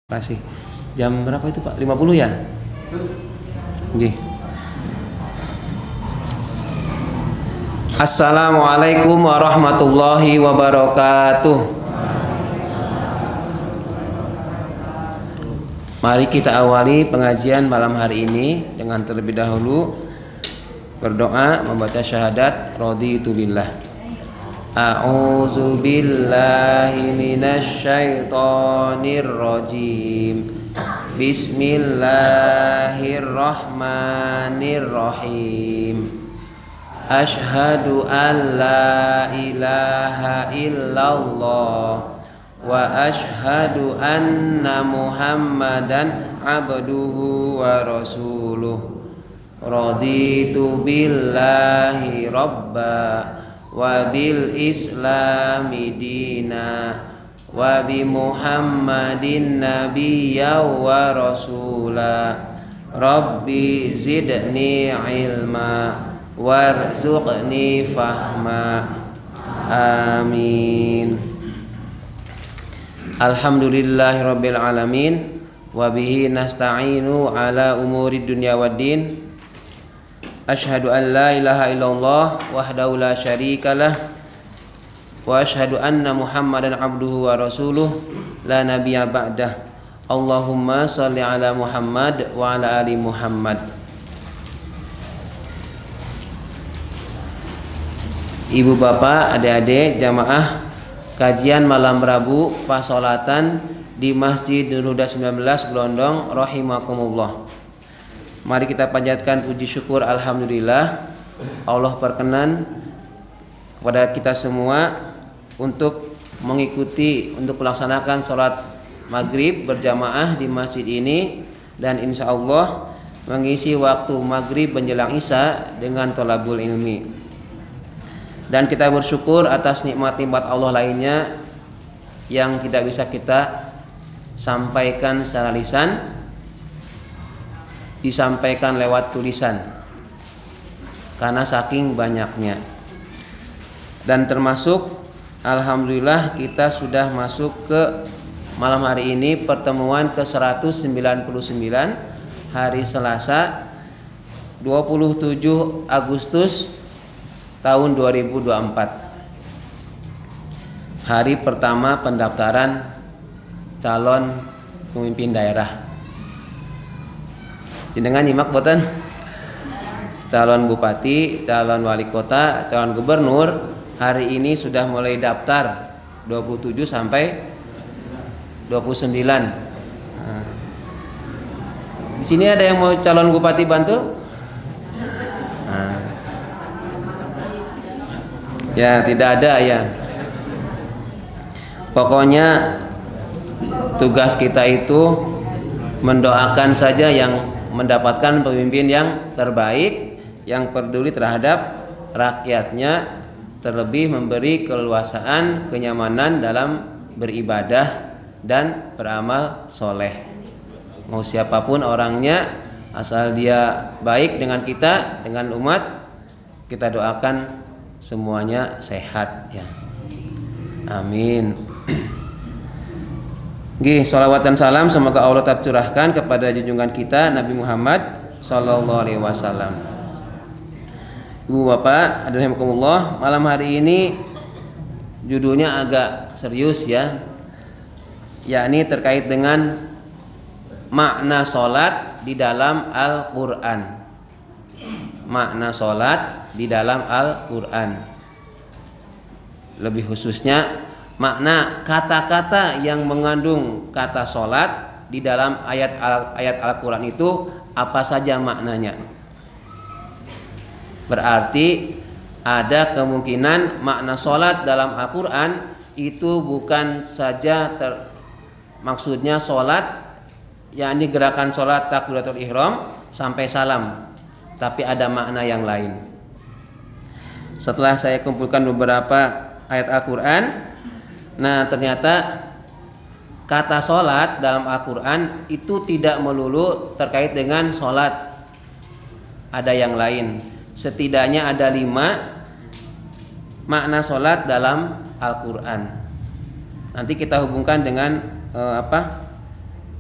Kasih. Jam berapa itu, Pak? 50 ya? Nggih. Assalamualaikum warahmatullahi wabarakatuh. Mari kita awali pengajian malam hari ini dengan terlebih dahulu berdoa membaca syahadat raditu billah. A'udzu billahi minasy syaithanir rajim. Bismillahirrahmanirrahim. Asyhadu an la ilaha illallah wa asyhadu anna Muhammadan abduhu wa rasuluh. Raditu billahi rabba wa bil islami dina wa bi Muhammadin nabiyya wa rasula. Rabbi zidni ilma warzuqni fahma. Amin. Alhamdulillahirabbil alamin wa bihi nasta'inu ala umuri dunya waddin. Asyhadu an la ilaha illallah wahdahu la syarikalah wa asyhadu anna Muhammadan abduhu wa rasuluh la nabiyya ba'dah. Allahumma shalli ala Muhammad wa ala ali Muhammad. Ibu bapak, adik-adik jamaah kajian malam Rabu pasolatan di Masjid Nurul Huda 19 Glondong rahimakumullah. Mari kita panjatkan puji syukur alhamdulillah Allah berkenan kepada kita semua untuk mengikuti untuk melaksanakan sholat maghrib berjamaah di masjid ini, dan insya Allah mengisi waktu maghrib menjelang isya dengan thalabul ilmi. Dan kita bersyukur atas nikmat-nikmat Allah lainnya yang tidak bisa kita sampaikan secara lisan, disampaikan lewat tulisan karena saking banyaknya. Dan termasuk alhamdulillah kita sudah masuk ke malam hari ini pertemuan ke 199 hari Selasa 27 Agustus tahun 2024, hari pertama pendaftaran calon pemimpin daerah. Dengan nyimak boten, calon bupati, calon wali kota, calon gubernur hari ini sudah mulai daftar 27 sampai 29. Nah, di sini ada yang mau calon bupati Bantul? Nah, ya tidak ada ya. Pokoknya tugas kita itu mendoakan saja yang mendapatkan pemimpin yang terbaik, yang peduli terhadap rakyatnya, terlebih memberi keleluasaan, kenyamanan dalam beribadah dan beramal soleh. Mau siapapun orangnya, asal dia baik dengan kita, dengan umat, kita doakan semuanya sehat ya. Amin. Nggih, sholawat dan salam semoga Allah tetap curahkan kepada junjungan kita Nabi Muhammad sallallahu alaihi wasallam. Ibu bapak, hadirin malam hari ini judulnya agak serius ya, yakni terkait dengan makna sholat di dalam Al-Quran. Makna sholat di dalam Al-Quran, lebih khususnya makna kata-kata yang mengandung kata sholat di dalam ayat Al-Quran itu apa saja maknanya. Berarti ada kemungkinan makna sholat dalam Al-Quran itu bukan saja maksudnya sholat, yakni gerakan sholat takbiratul ihram sampai salam, tapi ada makna yang lain. Setelah saya kumpulkan beberapa ayat Al-Quran, nah ternyata kata sholat dalam Al-Quran itu tidak melulu terkait dengan sholat, ada yang lain. Setidaknya ada 5 makna sholat dalam Al-Quran. Nanti kita hubungkan dengan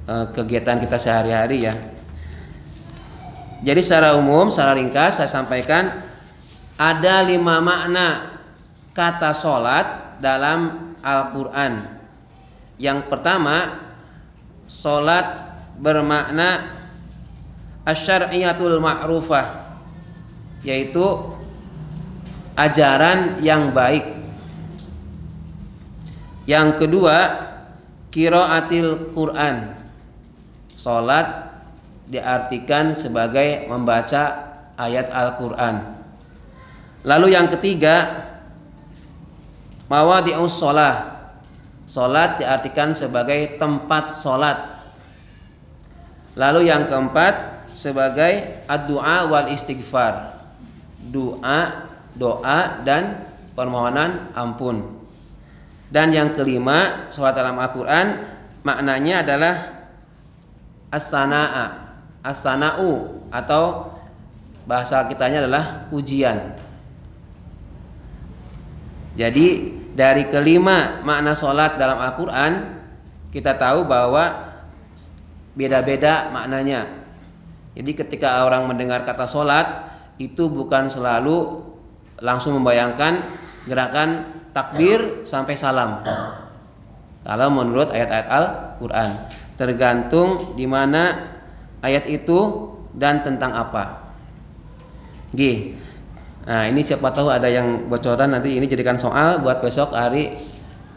kegiatan kita sehari-hari ya. Jadi secara umum, secara ringkas saya sampaikan ada 5 makna kata sholat dalam Al-Quran. Yang pertama, sholat bermakna asyariyatul ma'rufah, yaitu ajaran yang baik. Yang kedua, qiraatil Quran. Sholat diartikan sebagai membaca ayat Al-Quran. Lalu yang ketiga, mawadi'us sholah. Sholat diartikan sebagai tempat sholat. Lalu yang keempat, sebagai ad-du'a wal istighfar. Doa dan permohonan ampun. Dan yang kelima, sholat dalam Al-Quran maknanya adalah as-sana'u atau bahasa kitanya adalah pujian. Jadi dari kelima makna sholat dalam Al-Quran kita tahu bahwa beda-beda maknanya. Jadi ketika orang mendengar kata sholat itu bukan selalu langsung membayangkan gerakan takbir sampai salam. Kalau menurut ayat-ayat Al-Quran, tergantung di mana ayat itu dan tentang apa. Nah ini siapa tahu ada yang bocoran, nanti ini jadikan soal buat besok hari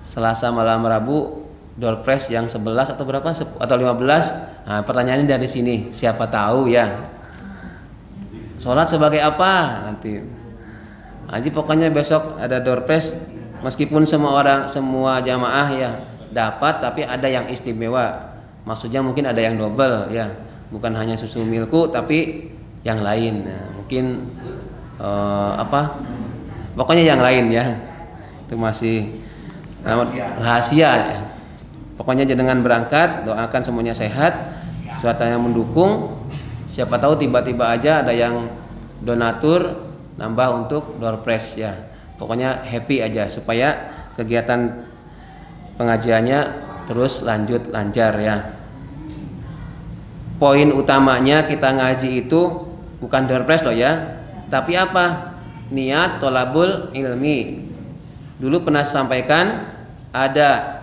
Selasa malam Rabu, door prize yang 11 atau berapa atau 15. Nah, pertanyaannya dari sini, siapa tahu ya. Sholat sebagai apa nanti. Jadi pokoknya besok ada door prize. Meskipun semua jamaah ya dapat, tapi ada yang istimewa. Maksudnya mungkin ada yang double ya, bukan hanya susu milku tapi yang lain. Nah, mungkin pokoknya yang lain ya. Itu masih rahasia ya. Pokoknya jangan berangkat, doakan semuanya sehat, suasananya mendukung. Siapa tahu tiba-tiba aja ada yang donatur nambah untuk door prize ya. Pokoknya happy aja supaya kegiatan pengajiannya terus lancar ya. Poin utamanya kita ngaji itu bukan door prize loh ya, tapi apa? Niat tolabul ilmi. Dulu pernah sampaikan ada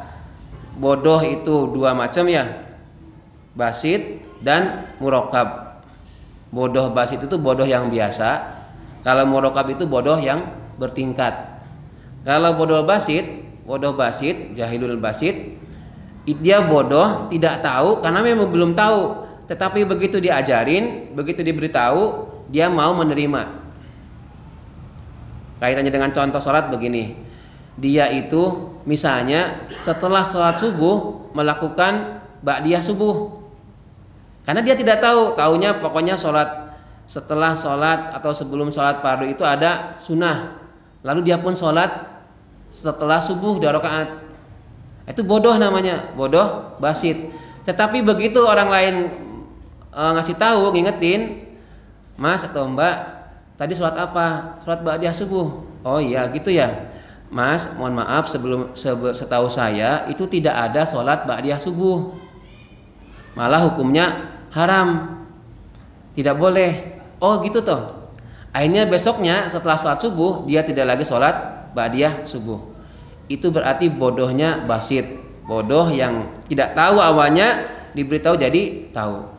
bodoh itu 2 macam ya, basit dan murokab. Bodoh basit itu bodoh yang biasa. Kalau murokab itu bodoh yang bertingkat. Kalau bodoh basit, jahilul basit, dia bodoh tidak tahu karena memang belum tahu. Tetapi begitu diajarin, begitu diberitahu, dia mau menerima. Kaitannya dengan contoh sholat begini. Dia itu misalnya setelah sholat subuh melakukan ba'diyah subuh. Karena dia tidak tahu, taunya pokoknya sholat setelah sholat atau sebelum sholat fardu itu ada sunnah. Lalu dia pun sholat setelah subuh 2 rakaat. Itu bodoh namanya, bodoh basit. Tetapi begitu orang lain ngasih tahu, ngingetin, Mas atau Mbak, tadi sholat apa? Sholat ba'diyah subuh. Oh iya gitu ya, Mas, mohon maaf setahu saya itu tidak ada sholat ba'diyah subuh. Malah hukumnya haram, tidak boleh. Oh gitu toh. Akhirnya besoknya setelah sholat subuh dia tidak lagi sholat ba'diyah subuh. Itu berarti bodohnya basit, bodoh yang tidak tahu awalnya diberitahu jadi tahu.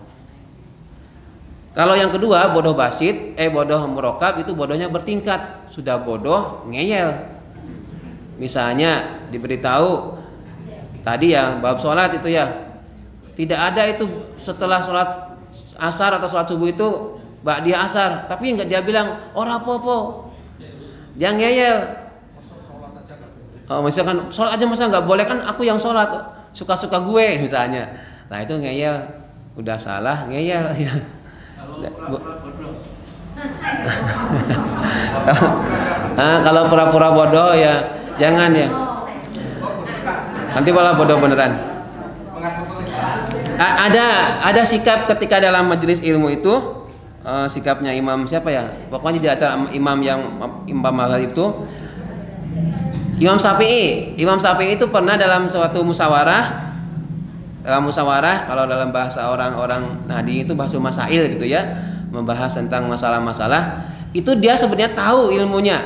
Kalau yang kedua bodoh basit, bodoh murokab itu bodohnya bertingkat. Sudah bodoh ngeyel. Misalnya diberitahu tadi yang bab sholat itu ya, tidak ada itu setelah sholat asar atau sholat subuh itu ba'diyah asar, tapi enggak, dia bilang ora apa-apa. Dia ngeyel. Oh, misalkan sholat aja masa nggak boleh, kan aku yang sholat, suka-suka gue misalnya. Nah itu ngeyel, udah salah ngeyel ya. Kalau pura-pura bodoh ya jangan ya. Nanti malah bodoh beneran. Ada sikap ketika dalam majelis ilmu itu, sikapnya imam siapa ya? Pokoknya di acara imam maghrib itu Imam Syafi'i itu pernah dalam suatu musyawarah Dalam musyawarah, kalau dalam bahasa orang-orang nahdi itu bahasa masail gitu ya, membahas tentang masalah-masalah, itu dia sebenarnya tahu ilmunya,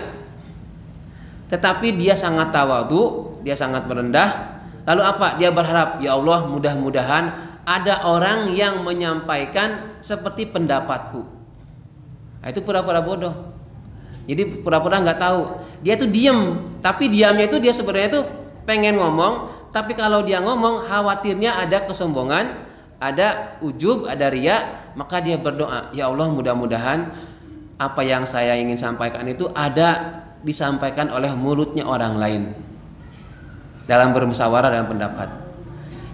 tetapi dia sangat tawadhu, dia sangat merendah. Lalu apa? Dia berharap, ya Allah, mudah-mudahan ada orang yang menyampaikan seperti pendapatku. Nah, itu pura-pura bodoh. Jadi pura-pura nggak tahu. Dia tuh diem, tapi diamnya itu dia sebenarnya tuh pengen ngomong. Tapi kalau dia ngomong, khawatirnya ada kesombongan, ada ujub, ada riya, maka dia berdoa, ya Allah, mudah-mudahan apa yang saya ingin sampaikan itu ada disampaikan oleh mulutnya orang lain dalam bermusyawarah dalam pendapat.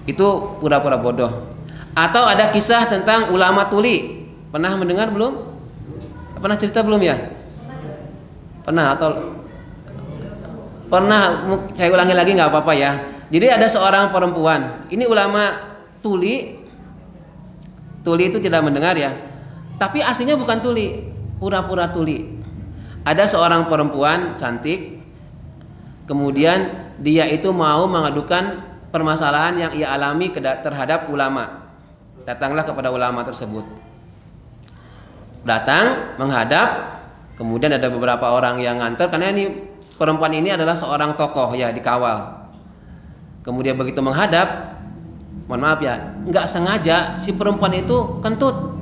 Itu pura-pura bodoh. Atau ada kisah tentang ulama tuli. Pernah mendengar belum? Pernah cerita belum ya? Pernah atau pernah? Saya ulangi lagi nggak apa-apa ya. Jadi ada seorang perempuan, ini ulama tuli. Tuli itu tidak mendengar ya, tapi aslinya bukan tuli, pura-pura tuli. Ada seorang perempuan cantik, kemudian dia itu mau mengadukan permasalahan yang ia alami terhadap ulama. Datanglah kepada ulama tersebut. Datang, menghadap, kemudian ada beberapa orang yang nganter, karena ini perempuan ini adalah seorang tokoh ya, dikawal. Kemudian begitu menghadap, mohon maaf ya, nggak sengaja si perempuan itu kentut,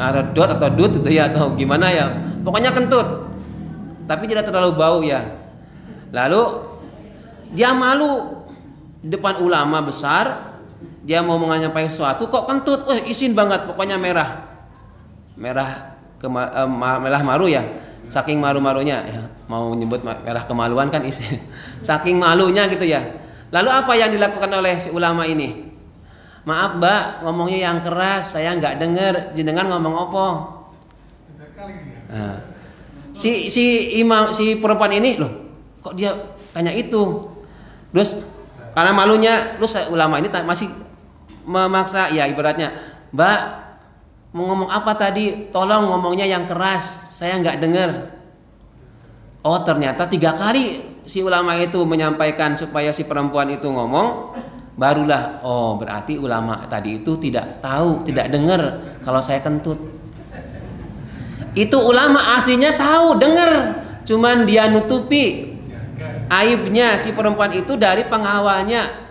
ada dot atau dut itu ya, atau gimana ya, pokoknya kentut, tapi tidak terlalu bau ya. Lalu dia malu di depan ulama besar, dia mau menyampaikan sesuatu kok kentut, izin banget, pokoknya merah maru ya, saking malu-malunya ya, mau nyebut merah kemaluan kan isi, saking malunya gitu ya. Lalu apa yang dilakukan oleh si ulama ini? Maaf Mbak, ngomongnya yang keras, saya nggak dengar, jenengan ngomong apa? Nah, si perempuan ini loh, kok dia tanya itu? Terus karena malunya, terus ulama ini masih memaksa, ya ibaratnya, Mbak mau ngomong apa tadi? Tolong ngomongnya yang keras, saya nggak dengar. Oh ternyata 3 kali si ulama itu menyampaikan supaya si perempuan itu ngomong, barulah oh berarti ulama tadi itu tidak tahu, tidak dengar kalau saya kentut. Itu ulama aslinya tahu, dengar, cuman dia nutupi aibnya si perempuan itu dari pengawalnya.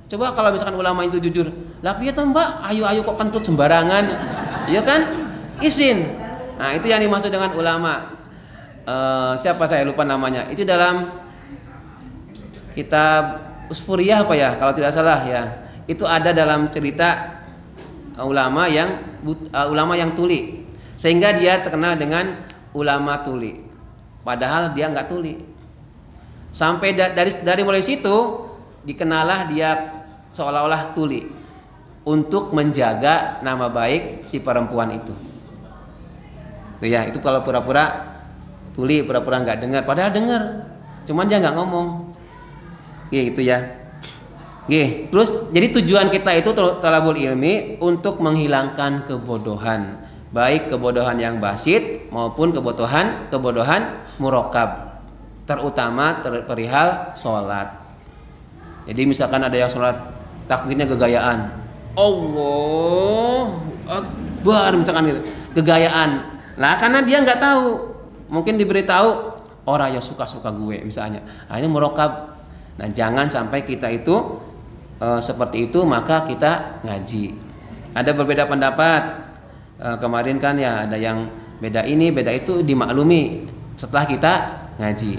Coba kalau misalkan ulama itu jujur, lah piye toh Mbak, ayo kok kentut sembarangan, iya kan, izin. Nah itu yang dimaksud dengan ulama. Siapa saya lupa namanya, itu dalam kitab Usfuriyah apa ya kalau tidak salah ya, itu ada dalam cerita ulama yang tuli, sehingga dia terkenal dengan ulama tuli, padahal dia nggak tuli. Sampai dari mulai situ dikenalah dia seolah-olah tuli untuk menjaga nama baik si perempuan itu. Tuh ya, itu kalau pura-pura tuli, pura-pura nggak dengar, padahal dengar, cuman dia nggak ngomong. Gitu ya. Terus jadi tujuan kita itu thalabul ilmi untuk menghilangkan kebodohan, baik kebodohan yang basit maupun kebodohan murakkab, terutama perihal sholat. Jadi misalkan ada yang sholat takbirnya gegayaan, Allah Akbar misalkan gitu, gegayaan. Lah karena dia nggak tahu, mungkin diberitahu orang yang suka-suka gue misalnya, ini murakkab. Nah jangan sampai kita itu seperti itu, maka kita ngaji. Ada berbeda pendapat, kemarin kan ya ada yang beda ini beda itu, dimaklumi setelah kita ngaji.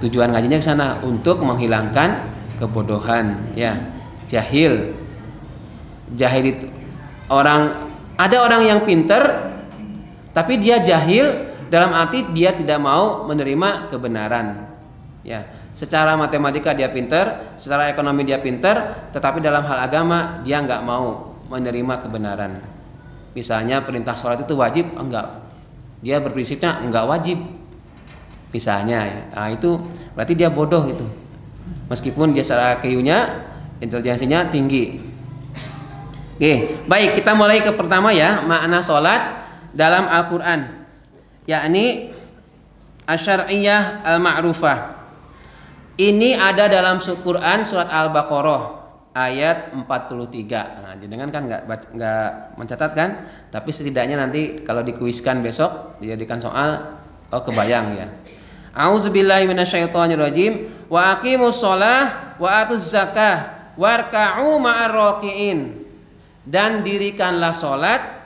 Tujuan ngajinya ke sana untuk menghilangkan kebodohan ya, jahil itu ada orang yang pinter tapi dia jahil, dalam arti dia tidak mau menerima kebenaran ya. Secara matematika dia pinter, secara ekonomi dia pinter, tetapi dalam hal agama dia nggak mau menerima kebenaran. Misalnya perintah sholat itu wajib, enggak. Dia berprinsipnya enggak wajib. Misalnya ya. Nah, itu berarti dia bodoh itu. Meskipun dia secara IQ-nya, intelijensinya tinggi. Oke, baik, kita mulai ke pertama ya, makna sholat dalam Al-Qur'an. Yakni asyariyah al-ma'rufah. Ini ada dalam Quran surat Al-Baqarah ayat 43. Nah, jenengan kan nggak mencatat kan? Tapi setidaknya nanti kalau dikuiskan besok dijadikan soal, oh kebayang ya. A'udzubillahi minasyaitonirrajim. Wa aqimus shalah wa atuz zakah warka'u ma'ar raki'in. Dan dirikanlah salat,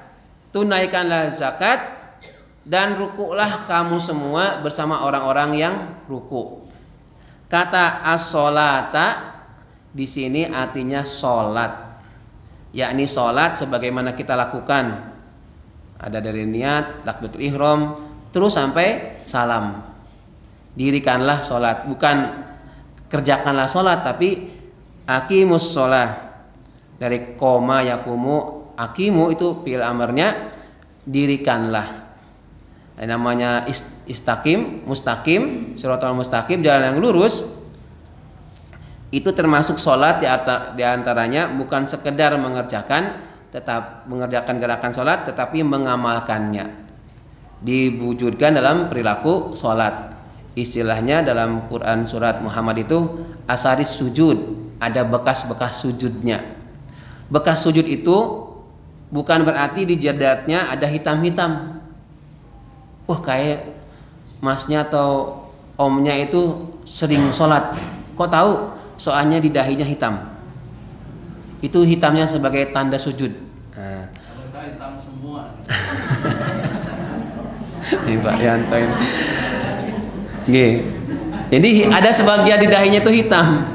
tunaikanlah zakat, dan rukuklah kamu semua bersama orang-orang yang ruku. Kata as-sholata di sini artinya salat, yakni salat sebagaimana kita lakukan. Ada dari niat, takbiratul ihram, terus sampai salam. Dirikanlah salat, bukan kerjakanlah salat, tapi aqimus shalah. Dari koma yakumu, aqimu itu fi'il amarnya, dirikanlah. Namanya istaqim, mustaqim, shiratal mustaqim, jalan yang lurus. Itu termasuk sholat di antaranya bukan sekedar mengerjakan gerakan sholat, tetapi mengamalkannya, diwujudkan dalam perilaku sholat. Istilahnya dalam Quran surat Muhammad itu asaris sujud, ada bekas-bekas sujudnya. Bekas sujud itu bukan berarti di jadatnya ada hitam-hitam. Wah, kayak masnya atau omnya itu sering sholat, kok tahu? Soalnya di dahinya hitam. Itu hitamnya sebagai tanda sujud. Nah. Hitam semua. Ini Pak Yanto ini. Jadi ada sebagian di dahinya itu hitam.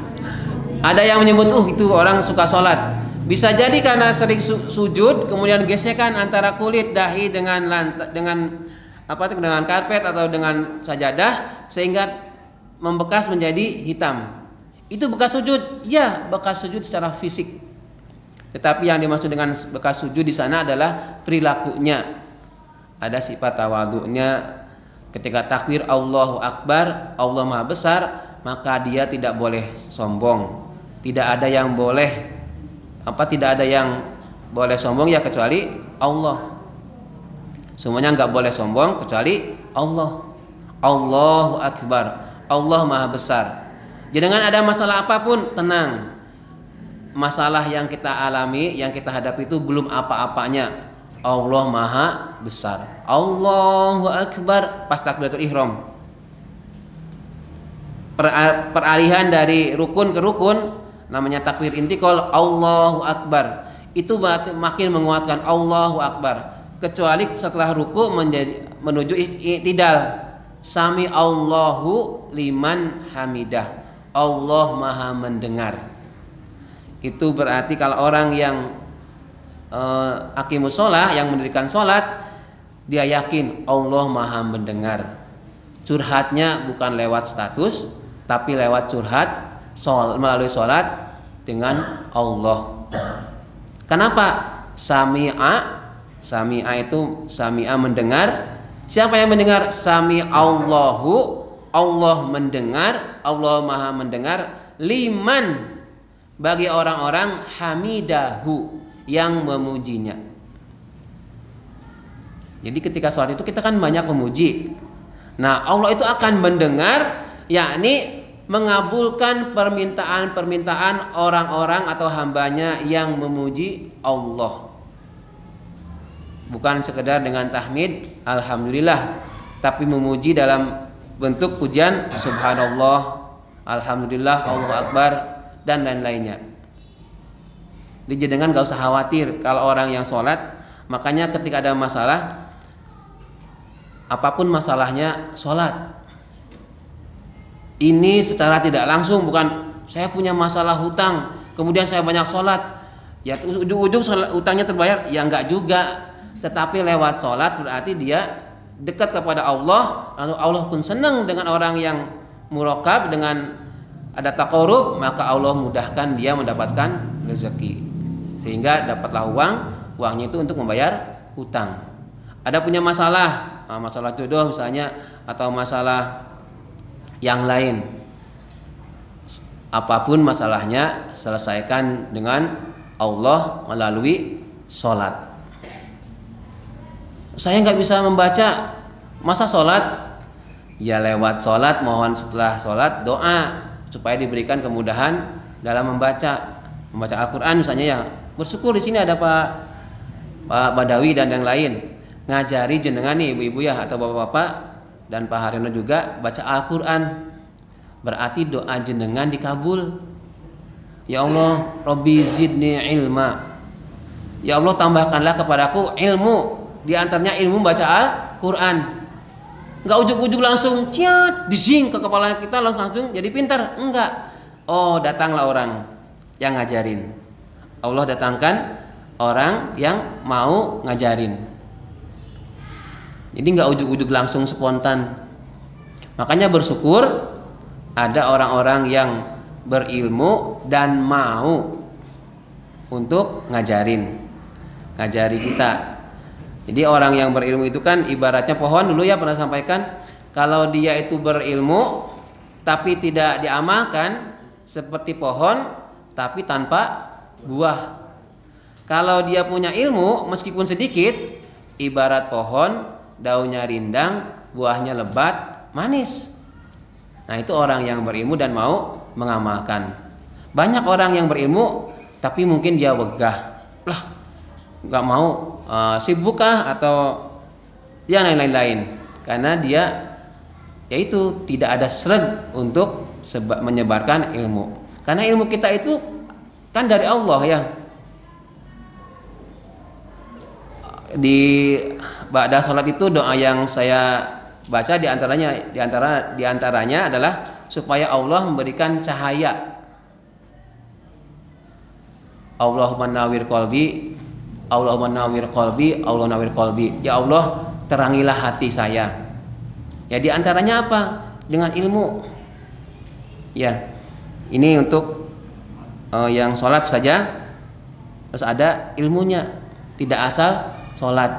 Ada yang menyebut itu orang suka sholat. Bisa jadi karena sering sujud, kemudian gesekan antara kulit dahi dengan karpet atau dengan sajadah sehingga membekas menjadi hitam. Itu bekas sujud, ya bekas sujud secara fisik. Tetapi yang dimaksud dengan bekas sujud di sana adalah perilakunya. Ada sifat tawadhu'nya. Ketika takbir Allahu Akbar, Allah Maha Besar, maka dia tidak boleh sombong. Tidak ada yang boleh sombong ya kecuali Allah. Semuanya nggak boleh sombong kecuali Allah. Allahu Akbar, Allah Maha Besar. Jangan ada masalah apapun, tenang. Masalah yang kita alami, yang kita hadapi itu belum apa-apanya. Allah Maha Besar. Allahu Akbar pas takbiratul ihram. Peralihan dari rukun ke rukun namanya takbir intikal, Allahu Akbar. Itu makin menguatkan Allahu Akbar. Kecuali setelah ruku menuju i'tidal. Sami Allahu liman hamidah. Allah Maha mendengar. Itu berarti kalau orang yang aqimus shalah, yang mendirikan sholat, dia yakin Allah Maha mendengar. Curhatnya bukan lewat status, tapi lewat curhat melalui sholat dengan Allah. Kenapa? Sami'a itu sami'a mendengar. Siapa yang mendengar? Sami Allahu, Allah mendengar, Allah Maha mendengar, liman bagi orang-orang hamidahu yang memujinya. Jadi ketika sholat itu kita kan banyak memuji. Nah, Allah itu akan mendengar, yakni mengabulkan permintaan-permintaan orang-orang atau hambanya yang memuji Allah. Bukan sekedar dengan tahmid alhamdulillah, tapi memuji dalam bentuk pujian subhanallah, alhamdulillah, Allahu Akbar, dan lain-lainnya. Jadi jangan gak usah khawatir kalau orang yang sholat. Makanya ketika ada masalah, apapun masalahnya, sholat. Ini secara tidak langsung, bukan saya punya masalah hutang kemudian saya banyak sholat, ya ujung-ujung hutangnya terbayar, ya enggak juga. Tetapi lewat sholat berarti dia dekat kepada Allah, lalu Allah pun senang dengan orang yang murakab, dengan ada taqarrub, maka Allah mudahkan dia mendapatkan rezeki sehingga dapatlah uangnya itu untuk membayar hutang. Ada punya masalah, masalah jodoh misalnya, atau masalah yang lain, apapun masalahnya selesaikan dengan Allah melalui sholat. Saya nggak bisa membaca, masa sholat? Ya lewat sholat, mohon setelah sholat doa supaya diberikan kemudahan dalam membaca. membaca Al-Qur'an misalnya ya. Bersyukur di sini ada Pak Badawi dan yang lain ngajari jenengan nih ibu-ibu ya atau bapak-bapak dan Pak Haryono juga baca Al-Qur'an. Berarti doa jenengan dikabul. Ya Allah, Robbi zidni ilma. Ya Allah, tambahkanlah kepadaku ilmu. Di antaranya ilmu baca Al-Qur'an. Enggak ujuk-ujuk langsung ciat dijing ke kepala kita langsung jadi pintar. Enggak. Oh, datanglah orang yang ngajarin. Allah datangkan orang yang mau ngajarin. Jadi enggak ujuk-ujuk langsung spontan. Makanya bersyukur ada orang-orang yang berilmu dan mau untuk ngajari kita. Jadi orang yang berilmu itu kan ibaratnya pohon dulu ya pernah sampaikan, kalau dia itu berilmu tapi tidak diamalkan seperti pohon tapi tanpa buah. Kalau dia punya ilmu meskipun sedikit, ibarat pohon, daunnya rindang, buahnya lebat, manis. Nah, itu orang yang berilmu dan mau mengamalkan. Banyak orang yang berilmu tapi mungkin dia wegah. Lah, nggak mau sibuk kah atau yang lain-lain. Karena dia yaitu tidak ada sreg untuk menyebarkan ilmu. Karena ilmu kita itu kan dari Allah ya. Di ba'da salat itu doa yang saya baca diantaranya adalah supaya Allah memberikan cahaya. Allahumma nawwir qalbi, Allahumma nawwir qalbi, Allahumma nawwir qalbi. Ya Allah, terangilah hati saya. Ya diantaranya apa? Dengan ilmu. Ya, ini untuk yang sholat saja terus ada ilmunya, tidak asal sholat.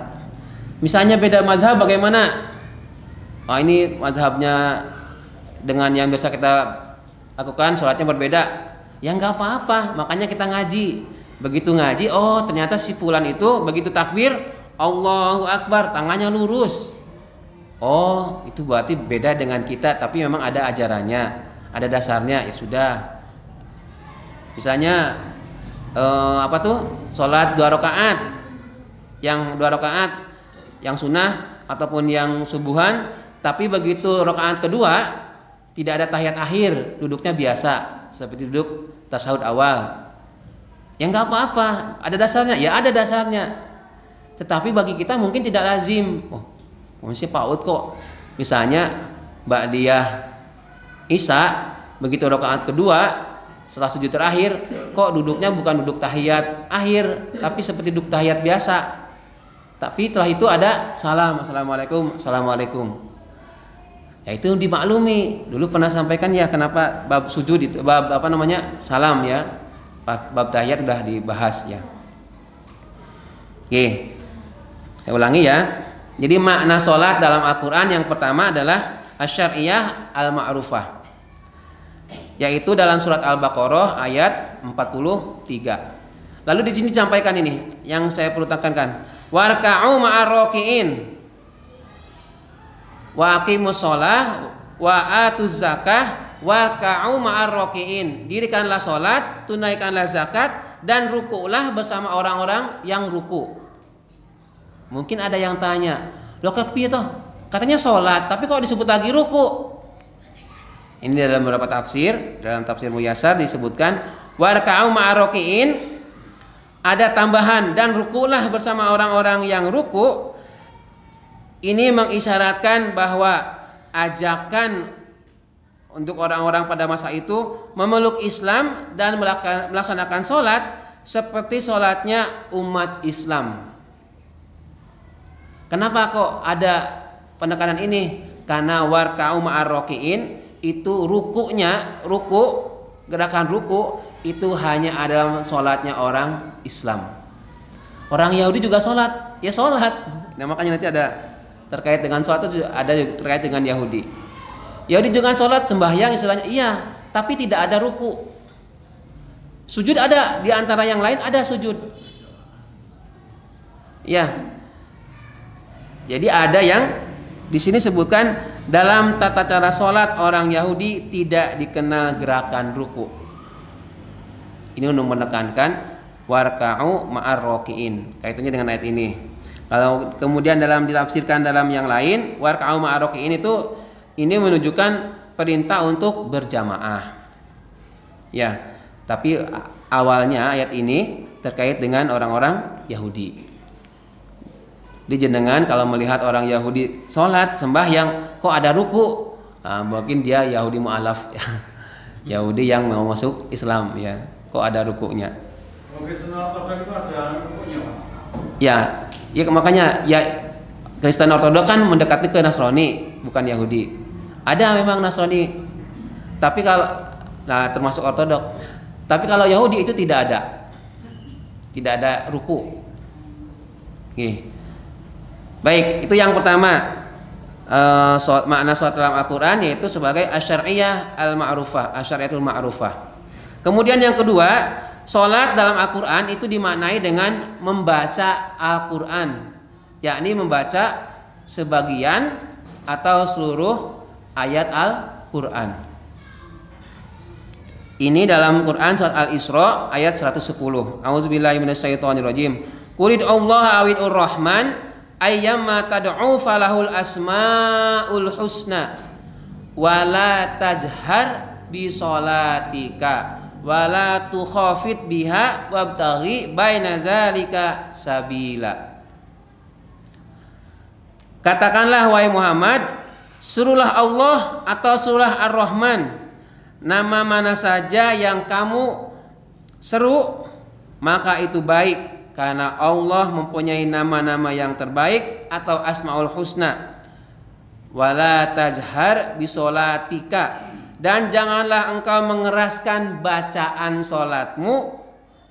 Misalnya beda madhab bagaimana? Ini madhabnya dengan yang biasa kita lakukan sholatnya berbeda. Ya nggak apa-apa, makanya kita ngaji. Begitu ngaji, oh ternyata si fulan itu begitu takbir Allahu Akbar tangannya lurus. Oh itu berarti beda dengan kita, tapi memang ada ajarannya, ada dasarnya. Ya sudah. Misalnya sholat 2 rakaat, yang 2 rakaat yang sunnah ataupun yang subuhan, tapi begitu rakaat kedua tidak ada tahiyat akhir, duduknya biasa seperti duduk tasyahud awal. Ya nggak apa-apa, ada dasarnya. Ya ada dasarnya. Tetapi bagi kita mungkin tidak lazim. Oh, masih PAUD kok. Misalnya ba'diyah Isya, begitu rakaat kedua setelah sujud terakhir, kok duduknya bukan duduk tahiyat akhir, tapi seperti duduk tahiyat biasa. Tapi setelah itu ada salam, assalamualaikum, assalamualaikum. Ya itu dimaklumi. Dulu pernah sampaikan ya kenapa bab sujud itu, bab salam ya. Bab tahiyat sudah dibahas ya. Oke. Saya ulangi ya. Jadi makna sholat dalam Al-Qur'an yang pertama adalah asy-syar'iyyah al-ma'rufah. Yaitu dalam surat Al-Baqarah ayat 43. Lalu di sini disampaikan ini yang saya perlu tekankan. Warka'u ma'ar raki'in. Wa aqimus shalah wa atuz zakah warka'u ma'ar raki'in. Dirikanlah salat, tunaikanlah zakat dan ruku'lah bersama orang-orang yang ruku'. Mungkin ada yang tanya, "Loh kepiye toh? Katanya salat, tapi kok disebut lagi ruku'?" Ini dalam beberapa tafsir, dalam tafsir Muyassar disebutkan warka'u ma'ar raki'in, ada tambahan dan ruku'lah bersama orang-orang yang ruku'. Ini mengisyaratkan bahwa ajakan untuk orang-orang pada masa itu memeluk Islam dan melaksanakan sholat seperti sholatnya umat Islam. Kenapa kok ada penekanan ini? Karena warka'u ma'ar raki'in itu gerakan ruku itu hanya adalah sholatnya orang Islam. Orang Yahudi juga sholat, ya sholat. Nah makanya nanti ada terkait dengan sholat itu ada terkait dengan Yahudi. Yahudi juga sholat sembahyang istilahnya iya, tapi tidak ada ruku. Sujud ada, di antara yang lain ada sujud. Ya. Jadi ada yang di sini sebutkan dalam tata cara sholat orang Yahudi tidak dikenal gerakan ruku. Ini untuk menekankan warka'u ma'ar raki'in. Kaitannya dengan ayat ini. Kalau kemudian ditafsirkan dalam yang lain, warka'u ma'ar raki'in itu ini menunjukkan perintah untuk berjamaah. Ya, tapi awalnya ayat ini terkait dengan orang-orang Yahudi. Di jenengan kalau melihat orang Yahudi sholat sembahyang kok ada ruku, mungkin dia Yahudi mu'alaf, Yahudi yang mau masuk Islam, ya. Kok ada rukunya? Kristen Ortodok itu ada rukunya, Pak? Ya makanya ya Kristen Ortodok kan mendekati ke Nasrani, bukan Yahudi. Ada memang Nasrani, tapi kalau termasuk Ortodok. Tapi kalau Yahudi itu tidak ada ruku. Oke. Baik, itu yang pertama. Makna sholat dalam Al-Quran yaitu sebagai asyariyah al-ma'rufah, asyariyatul ma'rufah. Kemudian yang kedua, sholat dalam Al-Quran itu dimaknai dengan membaca Al-Quran, yakni membaca sebagian atau seluruh ayat Al-Quran. Ini dalam Quran surat Al-Isra ayat 110. A'udzubillahi minasyaitonirrajim. Qul Allah awil rahman ayyamma tad'u falahul asmaul husna wala tajhar bi sholatika wala tukhafit biha wabtaghi baina zalika sabila. Katakanlah wahai Muhammad, suruhlah Allah atau suruhlah Ar-Rahman, nama mana saja yang kamu seru maka itu baik, karena Allah mempunyai nama-nama yang terbaik atau asmaul husna. Wala tajhar bisolatika, dan janganlah engkau mengeraskan bacaan solatmu.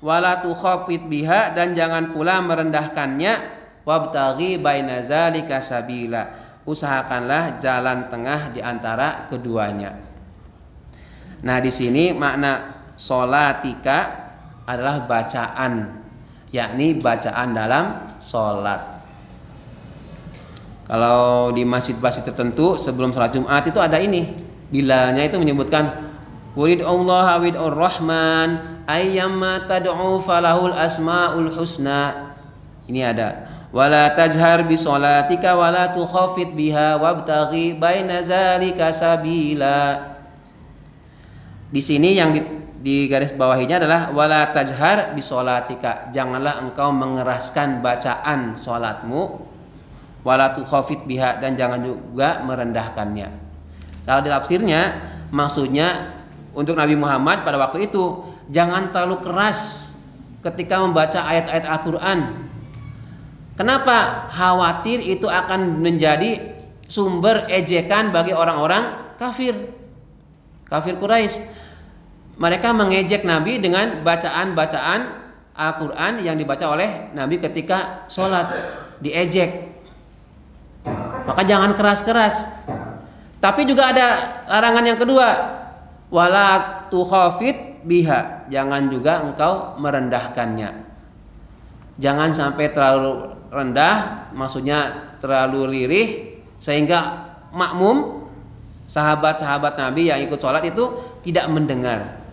Wala tukhafit biha, dan jangan pula merendahkannya. Wabtaghi baina zalika sabila, usahakanlah jalan tengah di antara keduanya. Nah, di sini makna solatika adalah bacaan, yakni bacaan dalam sholat. Kalau di masjid-masjid tertentu sebelum sholat Jumat itu ada ini, bilalnya itu menyebutkan Qul Allah awil rahman ayyamma tad'u falahul asmaul husna. Ini ada wala tajhar bi sholatika wala tukhafit biha wabtaghi baina zalika sabila. Di sini yang di garis bawahinya adalah wala tajhar bi sholatika, janganlah engkau mengeraskan bacaan sholatmu, wala tukhafit biha, dan jangan juga merendahkannya. Kalau di tafsirnya maksudnya untuk Nabi Muhammad pada waktu itu jangan terlalu keras ketika membaca ayat-ayat Al-Quran. Kenapa? Khawatir itu akan menjadi sumber ejekan bagi orang-orang kafir Quraisy. Mereka mengejek Nabi dengan bacaan-bacaan Al-Quran yang dibaca oleh Nabi ketika sholat, diejek. Maka jangan keras-keras. Tapi juga ada larangan yang kedua, wala tukhafit biha, jangan juga engkau merendahkannya. Jangan sampai terlalu rendah, maksudnya terlalu lirih sehingga makmum sahabat-sahabat Nabi yang ikut sholat itu tidak mendengar.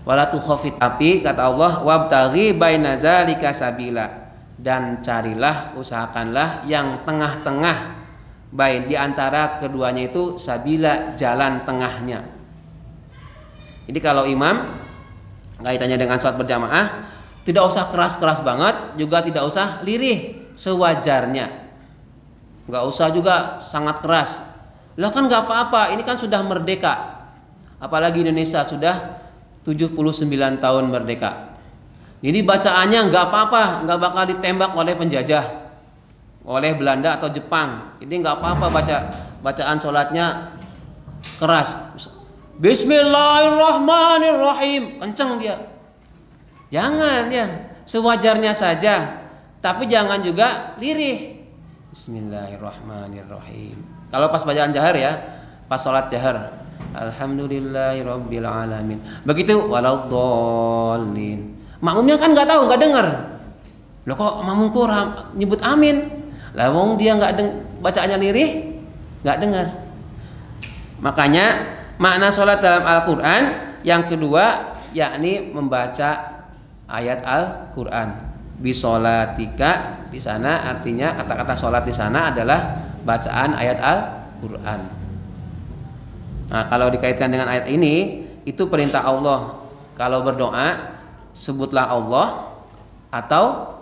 Wala tukhafit, tapi kata Allah wabtaghi baina zalika sabila, dan carilah, usahakanlah yang tengah-tengah, baik di antara keduanya itu sabila, jalan tengahnya. Jadi kalau imam kaitannya dengan sholat berjamaah tidak usah keras-keras banget, juga tidak usah lirih, sewajarnya. Enggak usah juga sangat keras. Lah kan enggak apa-apa, ini kan sudah merdeka. Apalagi Indonesia sudah 79 tahun merdeka. Jadi bacaannya enggak apa-apa, enggak bakal ditembak oleh penjajah, oleh Belanda atau Jepang. Jadi enggak apa-apa bacaan sholatnya keras. Bismillahirrahmanirrahim, kenceng dia. Jangan ya, sewajarnya saja, tapi jangan juga lirih. Bismillahirrahmanirrahim. Kalau pas bacaan jahar ya, pas sholat jahar, alhamdulillahirabbil alamin. Begitu waladdallin. Makmumnya kan nggak tahu, nggak dengar. Loh kok makmumku nyebut amin? Lah wong dia nggak bacaannya lirih, nggak dengar. Makanya makna sholat dalam Al-Quran yang kedua yakni membaca ayat Al-Qur'an. Bisolatika di sana artinya kata-kata sholat di sana adalah bacaan ayat Al-Qur'an. Nah, kalau dikaitkan dengan ayat ini itu perintah Allah. Kalau berdoa sebutlah Allah atau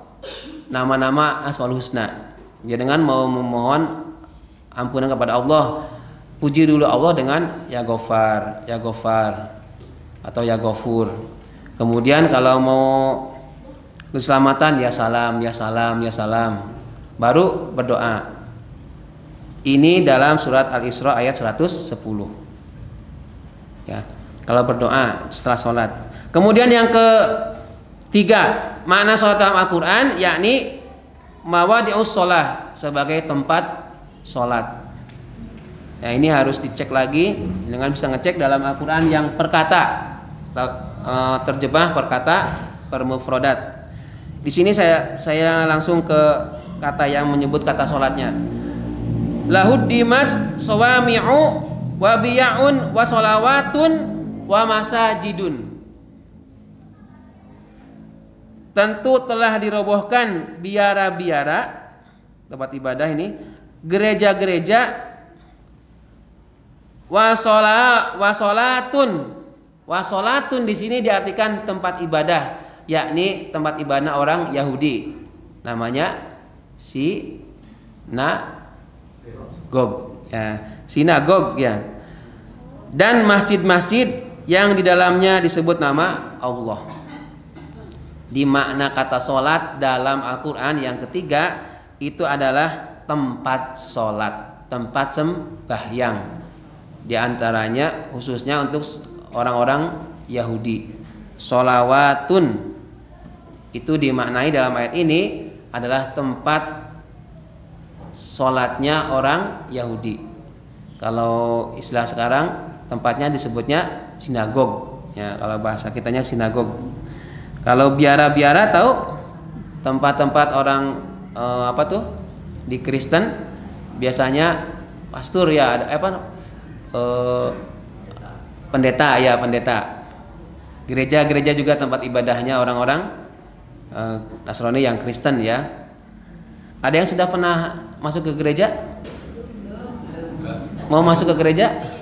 nama-nama Asmaul Husna. Ya, dengan mau memohon ampunan kepada Allah, puji dulu Allah dengan ya Ghafar, ya Ghafar atau ya Ghafur. Kemudian kalau mau keselamatan ya salam, ya salam, ya salam. Baru berdoa. Ini dalam surat Al-Isra ayat 110. Ya, kalau berdoa setelah sholat. Kemudian yang ketiga, makna sholat dalam Al-Quran yakni mawadi'us sholah, sebagai tempat sholat. Ya, ini harus dicek lagi dengan bisa ngecek dalam Al-Quran yang perkata terjemah perkata per mufradat. Di sini saya langsung ke kata yang menyebut kata sholatnya. Lahud dimas sawami'u wa biya'un wa sholawatun wa masajidun. Tentu telah dirobohkan biara-biara, tempat ibadah ini, gereja-gereja, wasolatun di sini diartikan tempat ibadah, yakni tempat ibadah orang Yahudi, namanya sinagog, ya, sinagog ya, dan masjid-masjid yang di dalamnya disebut nama Allah. Di makna kata sholat dalam Al-Quran yang ketiga itu adalah tempat sholat, tempat sembahyang. Di antaranya khususnya untuk orang-orang Yahudi. Sholawatun itu dimaknai dalam ayat ini adalah tempat sholatnya orang Yahudi. Kalau istilah sekarang tempatnya disebutnya sinagog. Ya, kalau bahasa kitanya sinagog. Kalau biara-biara tahu tempat-tempat orang di Kristen biasanya pastor ya, ada pendeta ya, pendeta. Gereja-gereja juga tempat ibadahnya orang-orang Nasrani yang Kristen ya. Ada yang sudah pernah masuk ke gereja? Mau masuk ke gereja?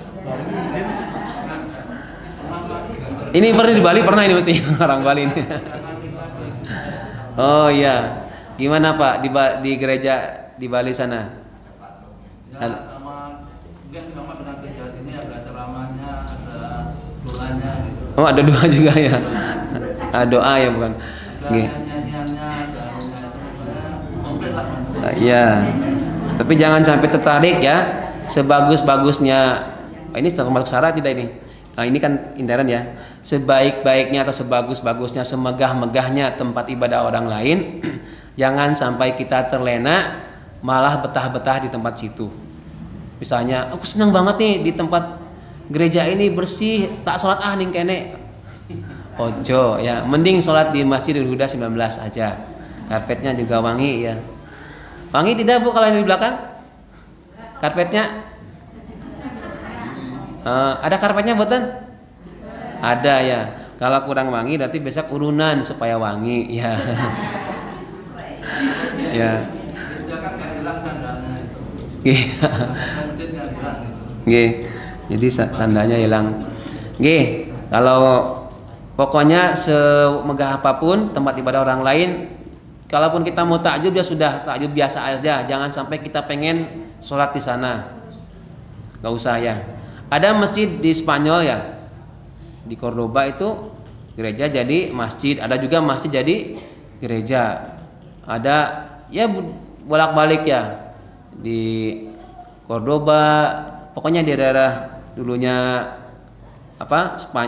Ini pernah di Bali, pernah ini mesti orang Bali ini. Oh iya, gimana Pak di gereja di Bali sana? Ya, mungkin sama dengan gereja ini ada ceramahnya, ada doanya gitu. Oh ada doa juga ya? Doa ya bukan? Nyanyiannya, ada komplit lah. Iya, tapi jangan sampai tertarik ya. Sebagus-bagusnya, ini termasuk syarat tidak ini? Nah, ini kan indaran ya. Sebaik-baiknya atau sebagus-bagusnya, semegah-megahnya tempat ibadah orang lain, jangan sampai kita terlena malah betah-betah di tempat situ. Misalnya, aku senang banget nih di tempat gereja ini bersih, tak sholat ning kene. Ojo ya, mending sholat di Masjidil Huda 19 aja. Karpetnya juga wangi ya. Wangi tidak Bu kalau ini di belakang? Karpetnya? Ada karpetnya buatan? Ada ya. Kalau kurang wangi berarti besok urunan supaya wangi ya. Ya. Jangan nggak hilang sandalnya itu. Jadi sandalnya hilang. Kalau pokoknya semegah apapun tempat ibadah orang lain, kalaupun kita mau takjub ya sudah takjub biasa aja. Jangan sampai kita pengen sholat di sana. Gak usah ya. Ada masjid di Spanyol ya. Di Cordoba itu gereja jadi masjid, ada juga masjid jadi gereja. Ada ya bolak-balik ya. Di Cordoba, pokoknya di daerah dulunya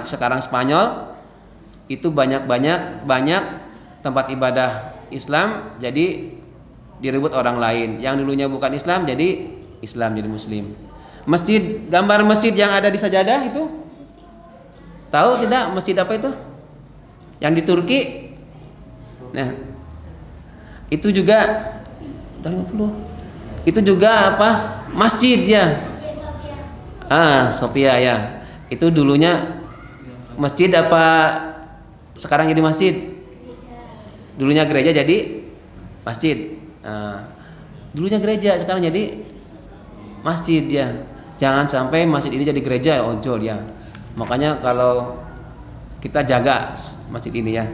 sekarang Spanyol itu banyak tempat ibadah Islam jadi direbut orang lain. Yang dulunya bukan Islam jadi Islam, jadi Muslim. Masjid, gambar masjid yang ada di sajadah itu tahu tidak masjid apa itu? Yang di Turki. Nah, itu juga dari 50. Itu juga apa? Masjid ya. Sofia ya. Itu dulunya masjid apa Sekarang jadi masjid. Dulunya gereja jadi masjid. Dulunya gereja, sekarang jadi masjid ya. Jangan sampai masjid ini jadi gereja, ojol ya. Makanya kalau kita jaga masjid ini ya.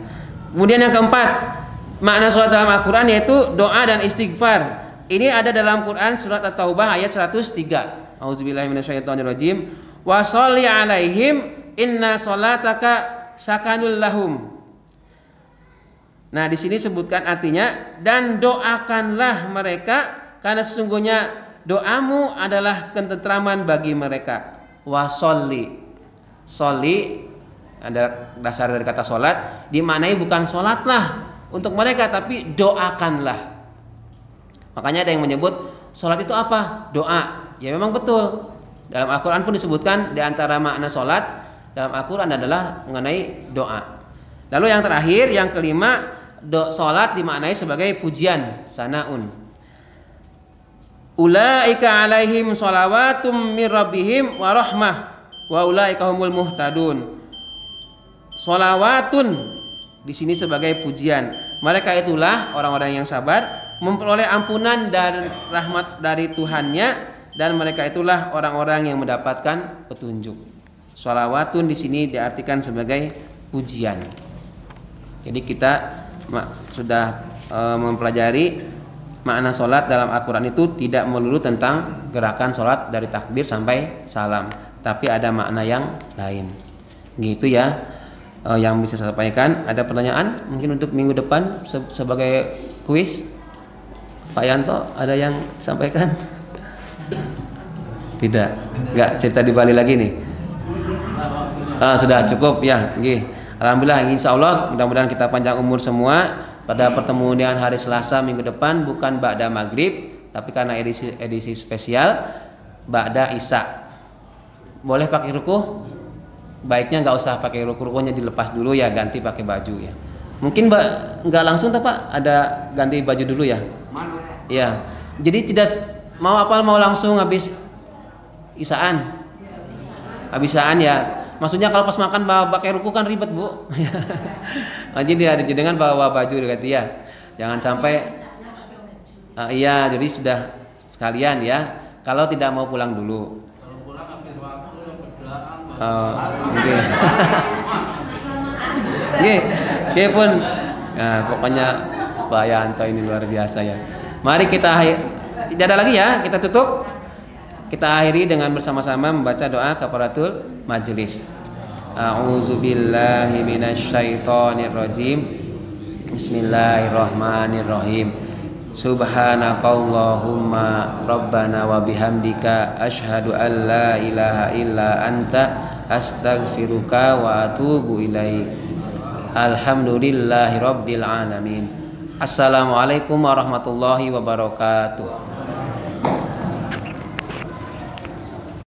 Kemudian yang keempat, makna sholat dalam Al-Quran yaitu doa dan istighfar. Ini ada dalam Quran surat At-Taubah ayat 103. Auzubillahi minasyaitonirrajim. Wa sholli alaihim inna sholataka sakanul lahum. Nah, di sini sebutkan artinya, dan doakanlah mereka karena sesungguhnya doamu adalah ketentraman bagi mereka. Wa sholli. Sholli ada dasar dari kata sholat, dimaknai bukan sholatlah untuk mereka, tapi doakanlah. Makanya ada yang menyebut sholat itu apa? Doa. Ya memang betul. Dalam Al-Quran pun disebutkan di antara makna sholat dalam Al-Quran adalah mengenai doa. Lalu yang terakhir, yang kelima, sholat dimaknai sebagai pujian, sanaun. Ulaika alaihim sholawatum mir rabbihim wa rahmah wa ulaika humul muhtadun. Sholawatun di sini sebagai pujian. Mereka itulah orang-orang yang sabar, memperoleh ampunan dan rahmat dari Tuhannya, dan mereka itulah orang-orang yang mendapatkan petunjuk. Sholawatun di sini diartikan sebagai pujian. Jadi kita sudah mempelajari makna sholat dalam Al-Quran itu tidak melulu tentang gerakan sholat dari takbir sampai salam, tapi ada makna yang lain. Gitu ya, yang bisa saya sampaikan. Ada pertanyaan mungkin untuk minggu depan sebagai kuis? Pak Yanto ada yang sampaikan? Tidak, nggak cerita di Bali lagi nih. Sudah cukup ya. Alhamdulillah, insya Allah mudah-mudahan kita panjang umur semua. Pada pertemuan hari Selasa minggu depan bukan ba'da maghrib, tapi karena edisi spesial ba'da isya. Boleh pakai ruku? Baiknya nggak usah pakai rukunya, dilepas dulu ya, ganti pakai baju ya. Mungkin nggak langsung Pak, ada ganti baju dulu ya. Ya, jadi tidak mau langsung habis isaan. Habis isaan ya. Maksudnya kalau pas makan pakai ruku kan ribet Bu. Jadi ada dengan bawa baju ganti ya. Jangan sampai iya, jadi sudah sekalian ya. Kalau tidak mau pulang dulu. Kalau pulang ambil waktu yang berdoa. Oke pun. Nah, pokoknya Pak Yanto ini luar biasa ya. Mari kita tidak ada lagi ya, kita tutup. Kita akhiri dengan bersama-sama membaca doa kafaratul majelis. A'udzubillahi minasyaitonirrajim. Bismillahirrahmanirrahim. Subhanakallahumma rabbana wa bihamdika asyhadu an la ilaha illa anta astaghfiruka wa atubu ilaik. Alhamdulillahi rabbil alamin. Assalamualaikum warahmatullahi wabarakatuh.